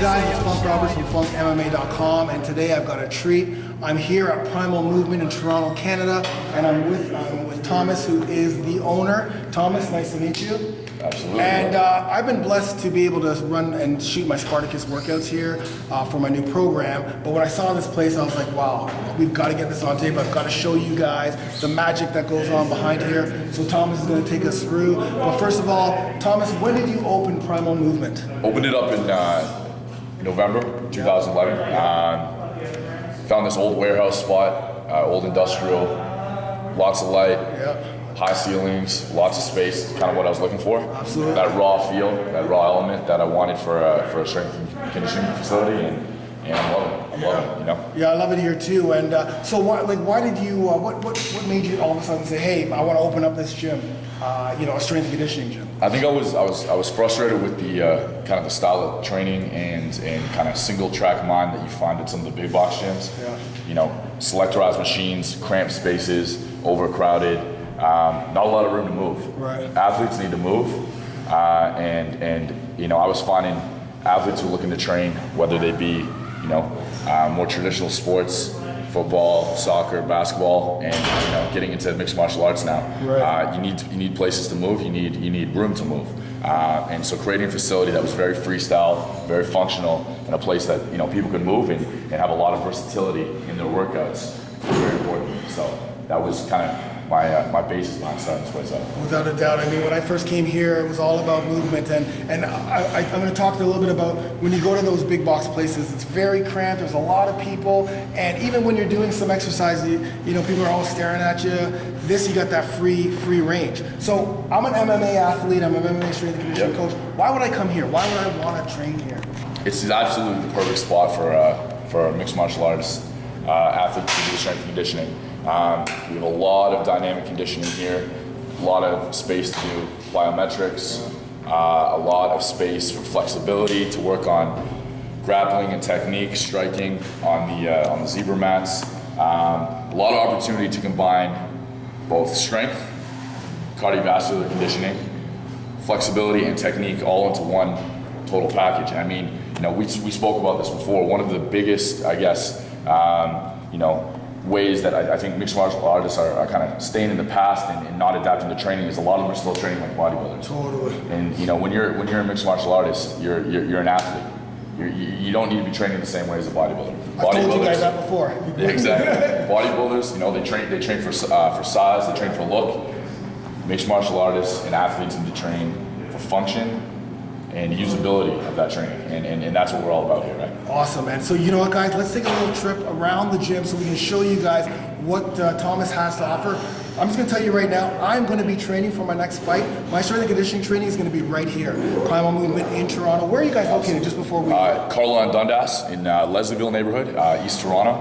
Guys, it's Funk Roberts from FunkMMA.com, and today I've got a treat. I'm here at Primal Movement in Toronto, Canada, and I'm with Thomas, who is the owner. Thomas, nice to meet you. Absolutely. And I've been blessed to be able to run and shoot my Spartacus workouts here for my new program. But when I saw this place, I was like, wow, we've got to get this on tape. I've got to show you guys the magic that goes on behind here. So Thomas is going to take us through. But first of all, Thomas, when did you open Primal Movement? Opened it up in November 2011. Found this old warehouse spot, old industrial, lots of light. Yep. High ceilings, lots of space, kind of what I was looking for. Absolutely. That raw feel, that raw element that I wanted for a strength and conditioning facility, and I'm loving it. I'm loving it, you know? Yeah, I love it here too. And so why did you, what made you all of a sudden say, hey, I want to open up this gym, a strength and conditioning gym? I think I was frustrated with the kind of the style of training and kind of single track mind that you find at some of the big box gyms. Yeah. You know, selectorized machines, cramped spaces, overcrowded. Not a lot of room to move. Right. Athletes need to move, and I was finding athletes who are looking to train, whether they be more traditional sports, football, soccer, basketball, and getting into mixed martial arts now. Right. You need places to move. You need room to move, and so creating a facility that was very freestyle, very functional, and a place that people could move and have a lot of versatility in their workouts was very important. So that was kind of my basis behind starting this place up. Without a doubt. I mean, when I first came here, it was all about movement, and I'm going to talk a little bit about when you go to those big box places. It's very cramped. There's a lot of people, and even when you're doing some exercise, people are all staring at you. This, you got that free range. So I'm an MMA athlete. I'm an MMA strength and conditioning coach. Why would I come here? Why would I want to train here? It's absolutely the perfect spot for a mixed martial artist athlete to do strength and conditioning. We have a lot of dynamic conditioning here, a lot of space to do plyometrics, a lot of space for flexibility to work on grappling and technique, striking on the zebra mats. A lot of opportunity to combine both strength, cardiovascular conditioning, flexibility, and technique all into one total package. I mean, we spoke about this before. One of the biggest, I guess, ways that I think mixed martial artists are kind of staying in the past and not adapting to training is a lot of them are still training like bodybuilders. Totally. And when you're a mixed martial artist, you're an athlete. You don't need to be training the same way as a bodybuilder. I've told you guys that before. Yeah, exactly. Bodybuilders, they train for size, they train for look. Mixed martial artists and athletes need to train for function and usability of that training, and that's what we're all about here, right? Awesome, man. So you know what, guys? Let's take a little trip around the gym so we can show you guys what Thomas has to offer. I'm just going to tell you right now, I'm going to be training for my next fight. My strength and conditioning training is going to be right here, Primal Movement in Toronto. Where are you guys located? Just before we. Carlaw and Dundas in Leslieville neighborhood, East Toronto.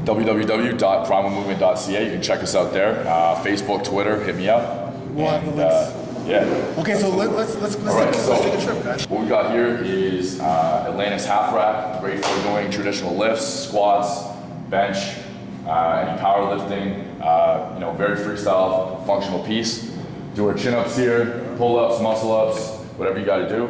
www.primalmovement.ca. You can check us out there. Facebook, Twitter, hit me up. We'll have the links. Yeah. Okay, so let's take a trip, guys. What we got here is Atlantis half rack, great for doing traditional lifts, squats, bench, any powerlifting. Very freestyle, functional piece. Do our chin ups here, pull ups, muscle ups, whatever you got to do.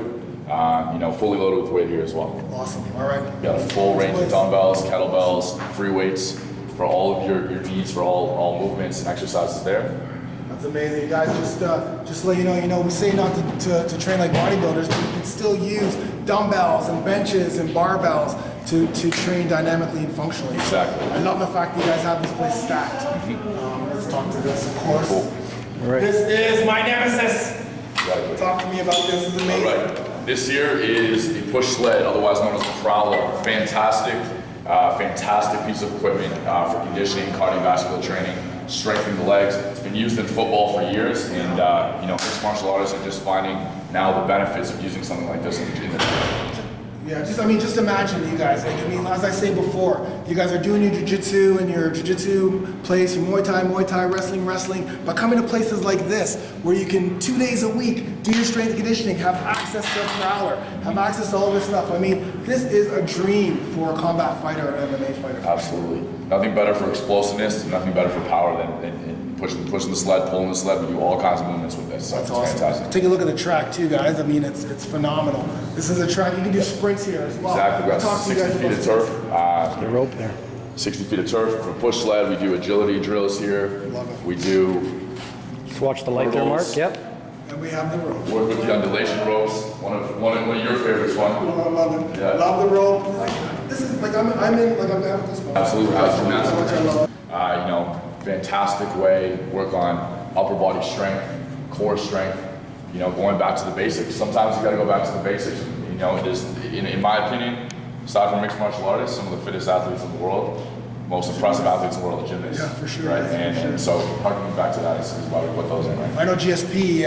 Fully loaded with weight here as well. Awesome. All right. We got a full range of dumbbells, kettlebells, free weights for all of your needs for all movements and exercises there. That's amazing, guys. Just to let you know, we say not to train like bodybuilders, but you can still use dumbbells and benches and barbells to train dynamically and functionally. Exactly. I love the fact that you guys have this place stacked. Let's talk to this, of course. Cool. All right. This is my nemesis. Exactly. Talk to me about this. This is amazing. All right. This here is the push sled, otherwise known as the Carlaw. Fantastic piece of equipment for conditioning, cardiovascular training, strengthening the legs. It's been used in football for years, and mixed martial artists are just finding now the benefits of using something like this in the gym. Yeah, just imagine you guys. As I say before, you guys are doing your jiu-jitsu in your jiu-jitsu place, your Muay Thai, wrestling, but coming to places like this, where you can 2 days a week do your strength and conditioning, have access to a prowler, have access to all this stuff. I mean, this is a dream for a combat fighter or an MMA fighter. Absolutely. Nothing better for explosiveness, nothing better for power than pushing the sled, pulling the sled. We do all kinds of movements with this. So That's it's awesome. fantastic. Take a look at the track too, guys. I mean, it's phenomenal. This is a track you can do sprints here as well. Exactly. We've Talk got to you 60 guys feet of about turf. The rope there. 60 feet of turf. For push sled, we do agility drills here. Love it. We do Just watch the light there, Mark. Hurdles. Yep. And we have the rope. work with the undulation ropes. One of your favorites, one. I love it. Yeah. Love the rope. Like, this is like I'm down with this one. Absolutely. That's how much I love it. You know, fantastic way. Work on upper body strength, core strength. You know, going back to the basics. Sometimes you got to go back to the basics. You know, it is, in my opinion, aside from mixed martial artists, some of the fittest athletes in the world, most impressive athletes in the world are gymnasts. Yeah, for sure. Right? Yeah, And so harkening back to that is why we put those in, right? I know GSP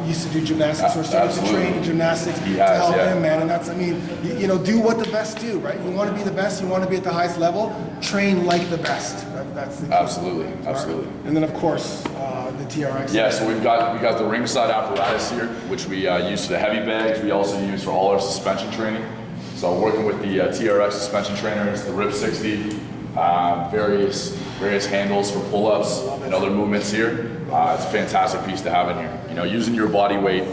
used to do gymnastics. We're starting to Absolutely. train in gymnastics He to has, help yeah. him, man. And that's, I mean, you know, do what the best do, right? You want to be the best. You want to be at the highest level. Train like the best. That's the key. Absolutely, absolutely. And then, of course, the TRX. Yeah, so we got the ringside apparatus here, which we use for the heavy bags. We also use for all our suspension training. So working with the TRX suspension trainers, the RIP 60, various handles for pull-ups and other movements here. It's a fantastic piece to have in here. You know, using your body weight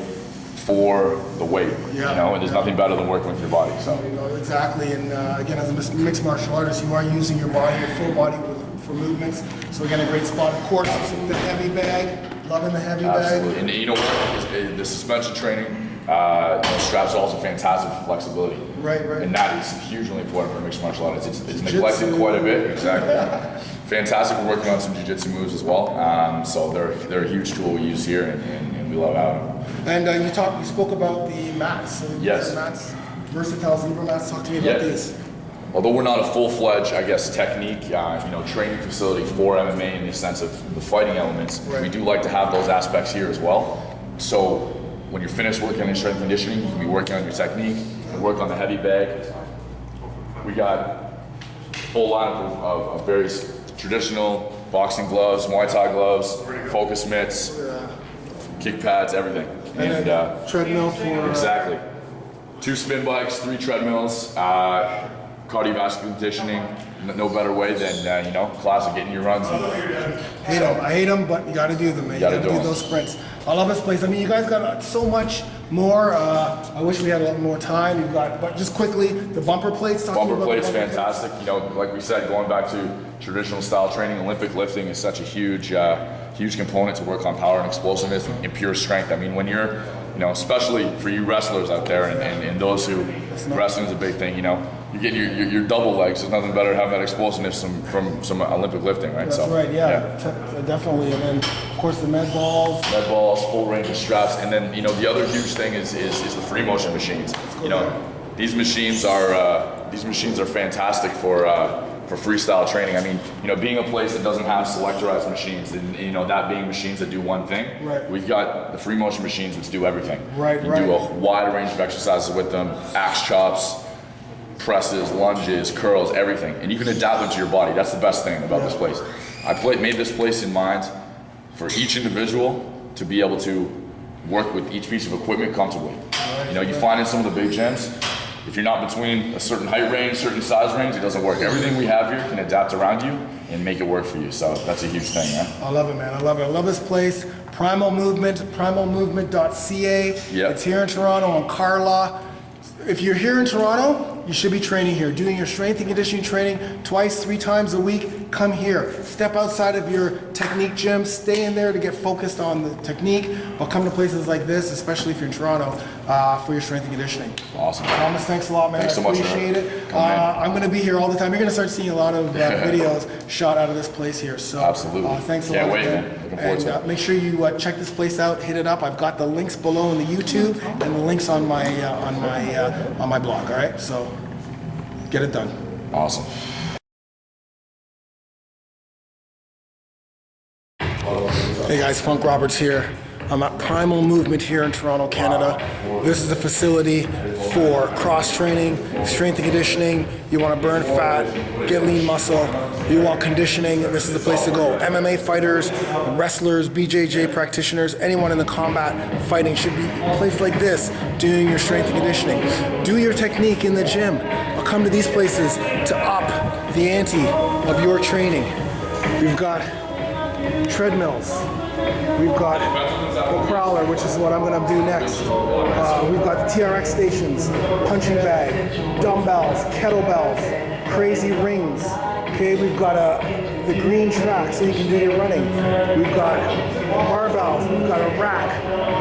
for the weight. Yeah. You know, and there's nothing better than working with your body. So. You know, exactly. And again, as a mixed martial artist, you are using your body, your full body for movements. So again, a great spot. Of course, the heavy bag. Loving the heavy Absolutely. bag. And you know what? The suspension training, you know, straps are also fantastic for flexibility. Right. And that is hugely important for mixed martial arts. It's Jiu-jitsu. neglected quite a bit. Exactly. Fantastic. We're working on some jiu-jitsu moves as well. So they're a huge tool we use here, and we love having them. And you spoke about the mats. So Yes. The mats, versatile zebra mats. Talk to me about Yeah. these. Although we're not a full-fledged, I guess, technique, you know, training facility for MMA in the sense of the fighting elements, Right. we do like to have those aspects here as well. So when you're finished working on your strength and conditioning, you can be working on your technique and work on the heavy bag. We got a full lineup of various traditional boxing gloves, Muay Thai gloves, focus mitts, kick pads, everything. And treadmill for Exactly. 2 spin bikes, 3 treadmills, cardiovascular conditioning. No better way than, you know, classic getting your runs. I hate them, but you got to do them, man. You got to Gotta do do 'em. those sprints. I love this place. I mean, you guys got so much more. I wish we had a lot more time. You've got, but just quickly, the bumper plates. Talk to me Bumper about the plate's bumper fantastic. You know, like we said, going back to traditional style training, Olympic lifting is such a huge component to work on power and explosiveness and pure strength. I mean, when you're, you know, especially for you wrestlers out there and those who wrestling is a big thing. You know, you get your double legs. There's nothing better than having that explosiveness from some Olympic lifting, right? That's right, yeah. Definitely. And then, of course, the med balls. Med balls, full range of straps, and then, you know, the other huge thing is the free motion machines. You know, these machines are fantastic for freestyle training. I mean, you know, being a place that doesn't have selectorized machines, and, you know, that being machines that do one thing, Right. we've got the free motion machines which do everything. Right, you right. do a wide range of exercises with them, axe chops, presses, lunges, curls, everything, and you can adapt them to your body. That's the best thing about this place. I made this place in mind for each individual to be able to work with each piece of equipment comfortably. You know, you find in some of the big gyms, if you're not between a certain height range, certain size range, it doesn't work. Everything we have here can adapt around you and make it work for you. So that's a huge thing, man. I love it, man. I love it. I love this place. Primal Movement, primalmovement.ca. Yep. It's here in Toronto on Carlaw. If you're here in Toronto, you should be training here, doing your strength and conditioning training twice, 3 times a week. Come here. Step outside of your technique gym. Stay in there to get focused on the technique. But come to places like this, especially if you're in Toronto, for your strength and conditioning. Awesome. Thomas, thanks a lot, man. Thanks so I much, appreciate man. it. Come in. I'm going to be here all the time. You're going to start seeing a lot of videos shot out of this place here. So Absolutely. Thanks a Can't lot. wait, again. man. Looking forward to it. Make sure you check this place out. Hit it up. I've got the links below in the YouTube and the links on my blog. All right, so get it done. Awesome. Hey guys, Funk Roberts here. I'm at Primal Movement here in Toronto, Canada. This is a facility for cross training, strength and conditioning. You want to burn fat, get lean muscle. You want conditioning, this is the place to go. MMA fighters, wrestlers, BJJ practitioners, anyone in the combat fighting should be a place like this, doing your strength and conditioning. Do your technique in the gym, but come to these places to up the ante of your training. We've got treadmills. We've got the Prowler, which is what I'm going to do next. We've got the TRX stations, punching bag, dumbbells, kettlebells, crazy rings. Okay, we've got the green track so you can do your running. We've got barbells, we've got a rack,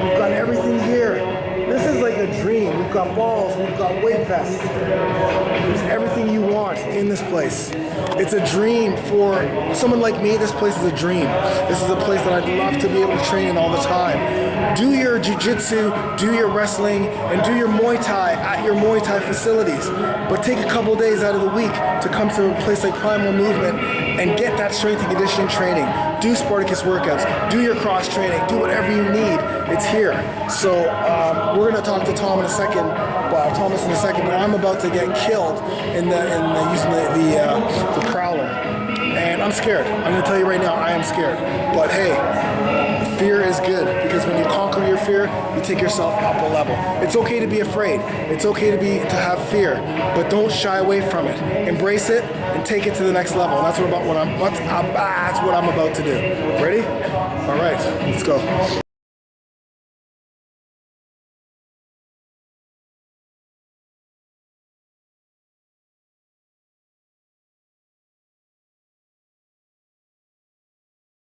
we've got everything here. This is like a dream. We've got balls, we've got weight vests. There's everything you want in this place. It's a dream for someone like me. This place is a dream. This is a place that I'd love to be able to train in all the time. Do your jiu-jitsu, do your wrestling, and do your Muay Thai at your Muay Thai facilities. But take a couple days out of the week to come to a place like Primal Movement and get that strength and conditioning training. Do Spartacus workouts, do your cross training, do whatever you need. It's here. So we're going to talk to Thomas in a second, but I'm about to get killed in using the Prowler, and I'm scared. I'm going to tell you right now, I am scared. But hey, fear is good, because when you conquer your fear, you take yourself up a level. It's okay to be afraid. It's okay to have fear, but don't shy away from it. Embrace it and take it to the next level. And that's what I'm about to do. Ready? All right, let's go.